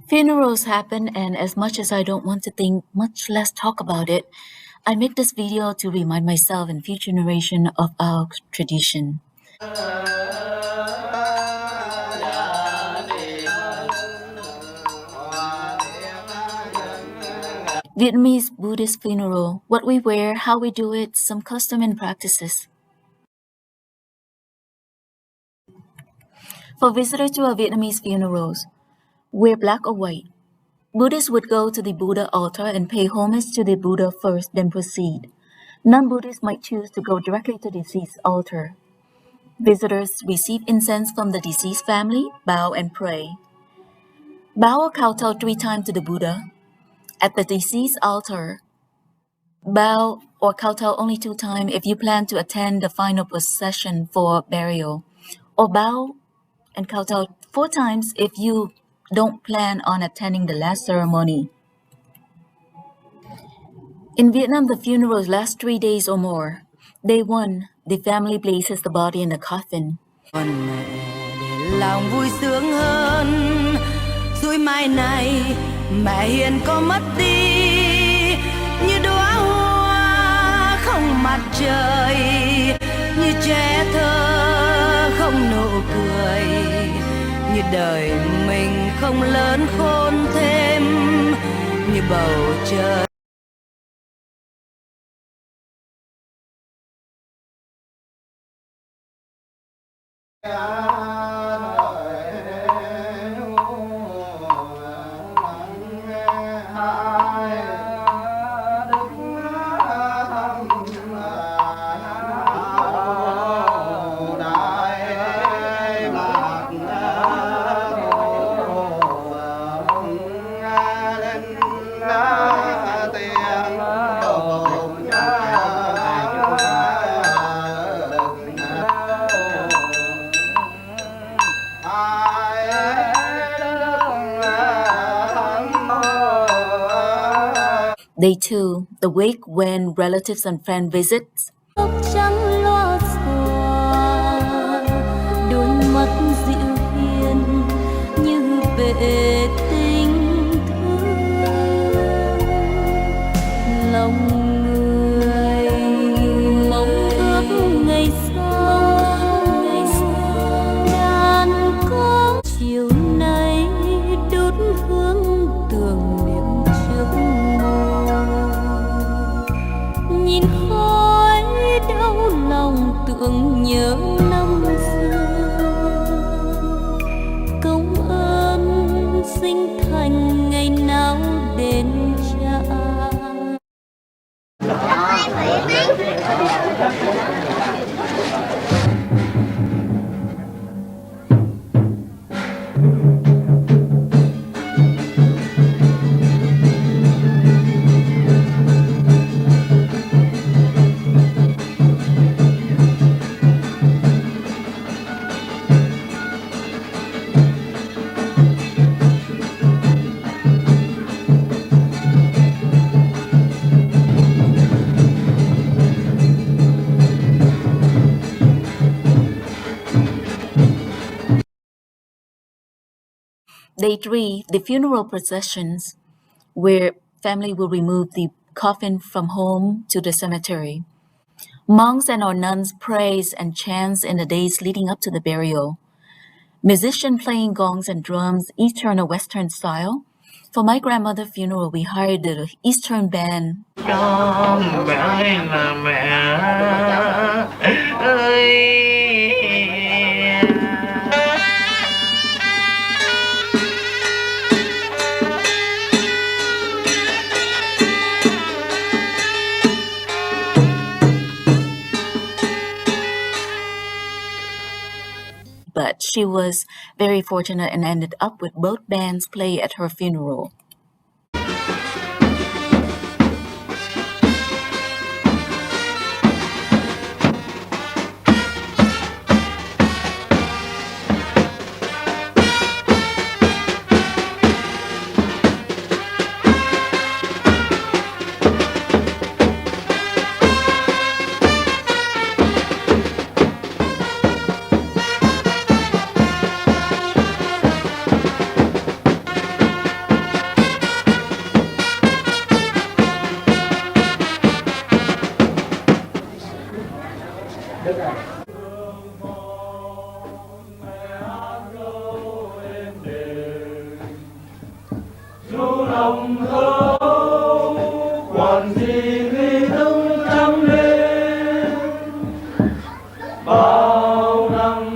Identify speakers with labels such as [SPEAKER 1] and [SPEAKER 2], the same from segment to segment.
[SPEAKER 1] Funerals happen, and as much as I don't want to think, much less talk about it, I make this video to remind myself and future generation of our tradition. Vietnamese Buddhist funeral, what we wear, how we do it, some custom and practices. For visitors to our Vietnamese funerals, wear black or white. Buddhists would go to the Buddha altar and pay homage to the Buddha first, then proceed. Non-Buddhists might choose to go directly to the deceased altar. Visitors receive incense from the deceased family, bow and pray. Bow or kowtow 3 times to the Buddha. At the deceased altar, bow or kowtow only 2 times if you plan to attend the final procession for burial, or bow and kowtow 4 times if you don't plan on attending the last ceremony. In Vietnam, the funerals last 3 days or more. Day 1, the family places the body in the coffin.
[SPEAKER 2] Còn mẹ để lòng vui sướng hơn, rồi mai này mẹ hiền có mất đi, như đóa hoa không mặt trời, như trẻ thơ không nụ cười, như đời mình không lớn khôn thêm, như bầu trời.
[SPEAKER 1] Day 2, the wake when relatives and friends visit.
[SPEAKER 3] Trắng loa xòa, đôi mắt dịu hiền như bể tình thương, lòng người mong ước ngày sau đàn có chiều nay đốt hương tưởng niệm trước mồ, nhìn khói đau lòng tưởng nhớ năm xưa, công ơn sinh thành ngày nào đến cha.
[SPEAKER 1] Day 3, the funeral processions, where family will remove the coffin from home to the cemetery. Monks and or nuns prays and chants in the days leading up to the burial. Musicians playing gongs and drums, Eastern or Western style. For my grandmother's funeral, we hired the Eastern band. But she was very fortunate and ended up with both bands play at her funeral.
[SPEAKER 4] lòng thơ quản gì khi thức trắng đêm bao năm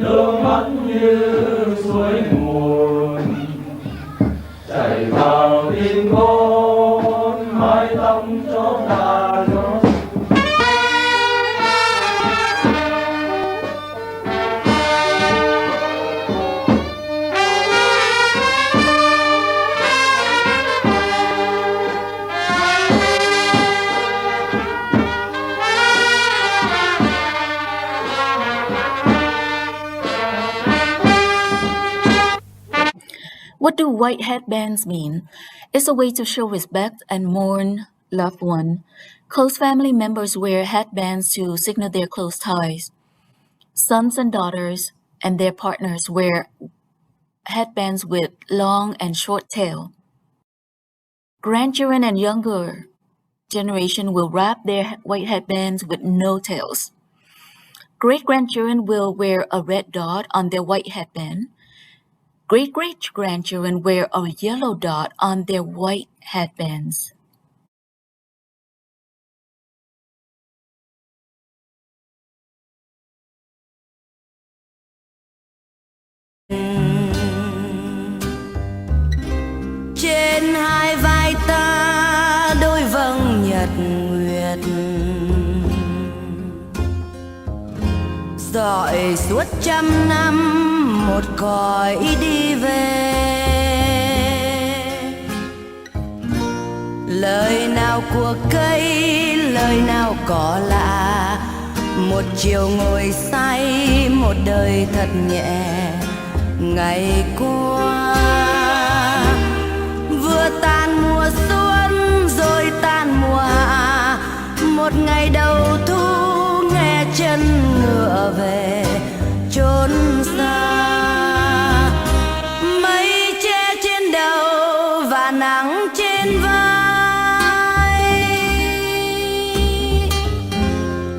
[SPEAKER 4] nước mắt như suối nguồn chảy vào tim con mái tóc cho ta gió.
[SPEAKER 1] What do white headbands mean? It's a way to show respect and mourn loved one. Close family members wear headbands to signal their close ties. Sons and daughters and their partners wear headbands with long and short tail. Grandchildren and younger generation will wrap their white headbands with no tails. Great-grandchildren will wear a red dot on their white headband. Great-great-grandchildren wear a yellow dot on their white headbands.
[SPEAKER 2] Trên hai vai ta đôi vầng nhật nguyệt dọi suốt trăm năm một cõi đi về. Lời nào của cây, lời nào cỏ lạ, một chiều ngồi say, một đời thật nhẹ. Ngày qua vừa tan mùa xuân rồi tan mùa hạ, một ngày đầu thu nghe chân ngựa về chốn xa. Mây che trên đầu và nắng trên vai,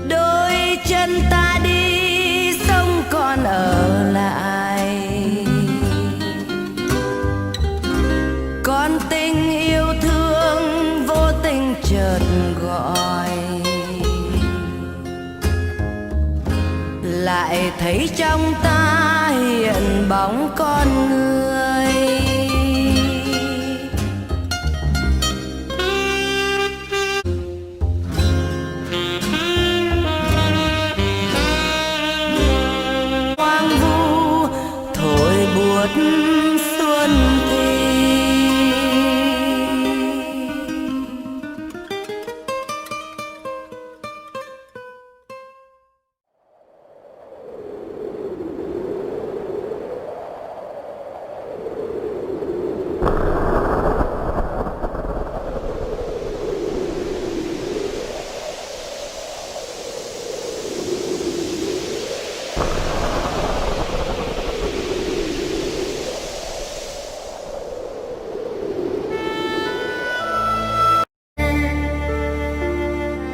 [SPEAKER 2] đôi chân ta đi sông còn ở lại. Con tình yêu thương vô tình chợt gọi, lại thấy trong ta hiện bóng con người. Hoang vu thổi buốt xuân thì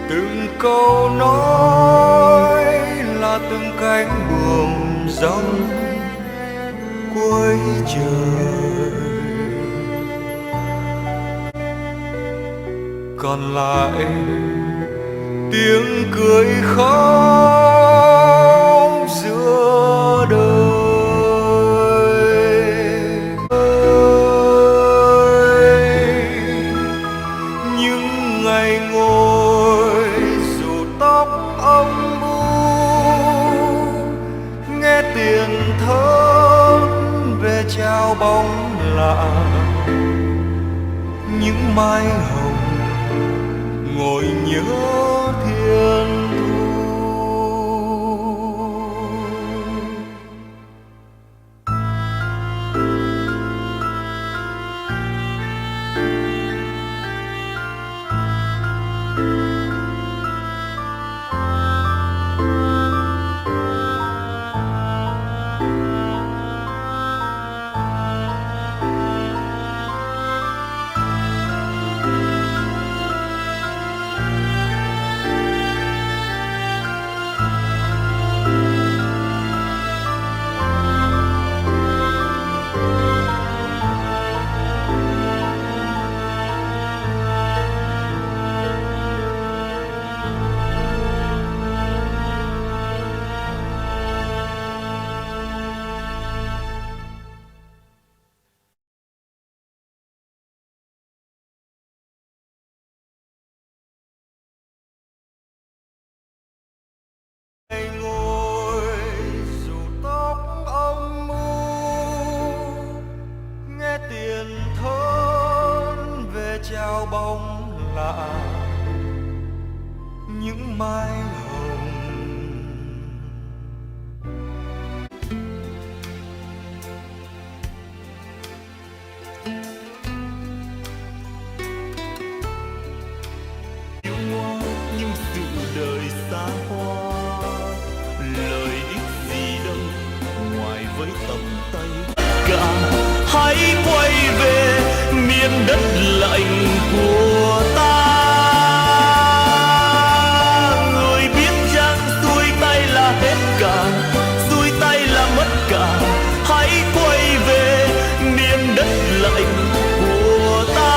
[SPEAKER 5] từng câu nói là từng cánh buồm rong cuối trời, còn lại tiếng cười khóc giữa đời. Những ngày ngồi dù tóc ông bu, nghe tiền thớt về trao bóng lạ. Những mai hồng ngồi nhớ thiên thu. bóng lạ những mai hồng. Yêu hoa nhưng sự đời xa hoa, lời ích gì đâu ngoài với tầm tay. Cả hãy quay về miền đất lạnh của ta. Người biết chăng xuôi tay là hết cả, xuôi tay là mất cả. Hãy quay về miền đất lạnh của ta.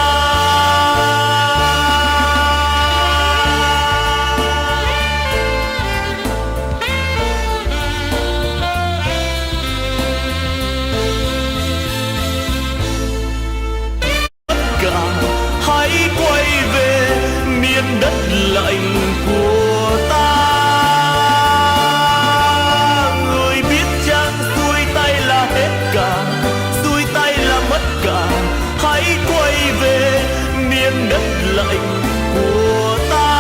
[SPEAKER 5] Hãy quay về miền đất lạnh của ta. Người biết chăng xuôi tay là hết cả, xuôi tay là mất cả. Hãy quay về miền đất lạnh của ta.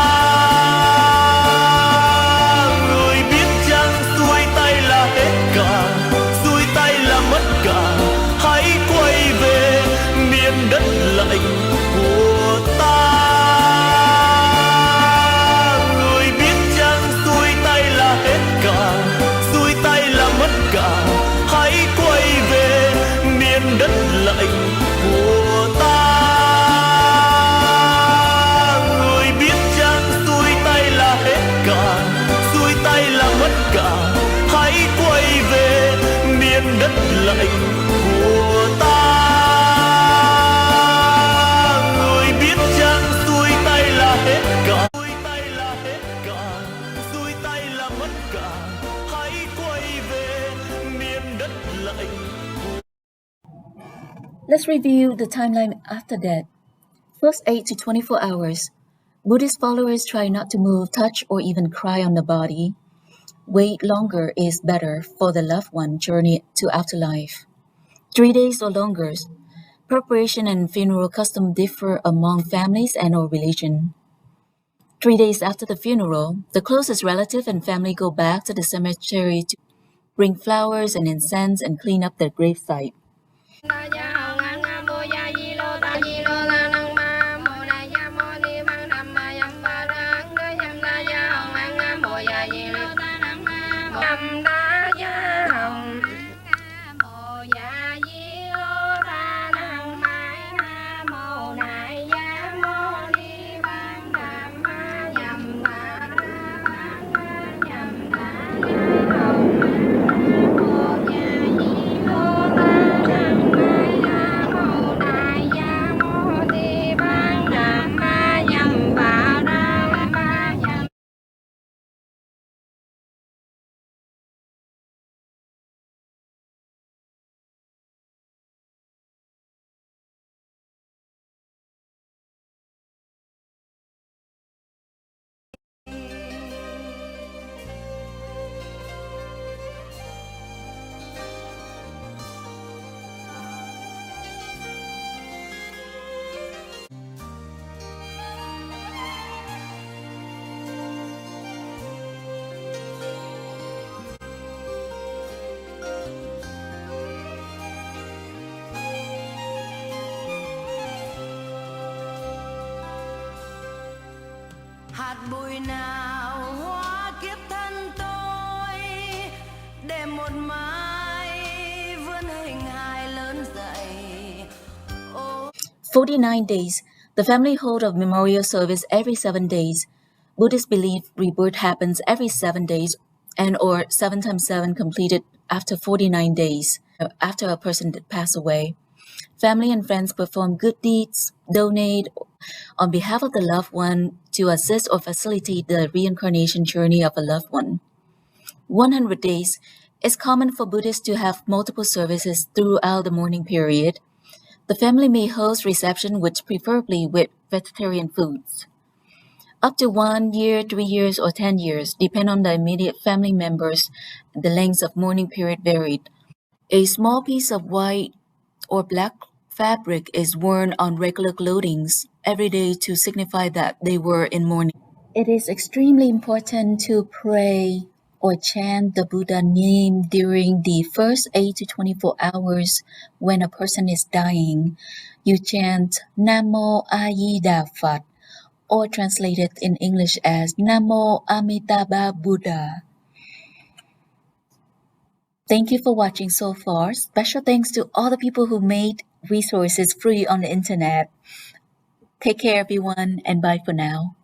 [SPEAKER 5] Người biết chăng xuôi tay là hết cả, xuôi tay là mất cả. Hãy quay về miền đất lạnh của ta. Người biết chăng xuôi tay là hết cả, xuôi tay là mất cả. Hãy quay về miền đất lạnh của ta. Người biết chăng xuôi tay là hết cả, xuôi tay là mất cả. Hãy quay về miền đất lạnh của ta.
[SPEAKER 1] Let's review the timeline after death. First 8 to 24 hours. Buddhist followers try not to move, touch, or even cry on the body. Wait longer is better for the loved one journey to afterlife. 3 days or longer. Preparation and funeral custom differ among families and or religion. 3 days after the funeral, the closest relative and family go back to the cemetery to bring flowers and incense and clean up their gravesite.
[SPEAKER 2] hạt bụi nào hóa kiếp thân tôi để một mai vươn hình hài lớn dậy.
[SPEAKER 1] 49 days. The family hold a memorial service every 7 days. Buddhists believe rebirth happens every 7 days and or 7 times 7 completed after 49 days after a person passed away. Family and friends perform good deeds, donate on behalf of the loved one to assist or facilitate the reincarnation journey of a loved one. 100 days. It's common for Buddhists to have multiple services throughout the mourning period. The family may host reception, which preferably with vegetarian foods. Up to 1 year, 3 years, or 10 years, depend on the immediate family members. The lengths of mourning period varied. A small piece of white or black fabric is worn on regular clothing every day to signify that they were in mourning. It is extremely important to pray or chant the Buddha name during the first 8 to 24 hours when a person is dying. You chant Namo A Di Đà Phật, or translated in English as Namo Amitabha Buddha. Thank you for watching so far. Special thanks to all the people who made resources free on the internet. Take care, everyone, and bye for now.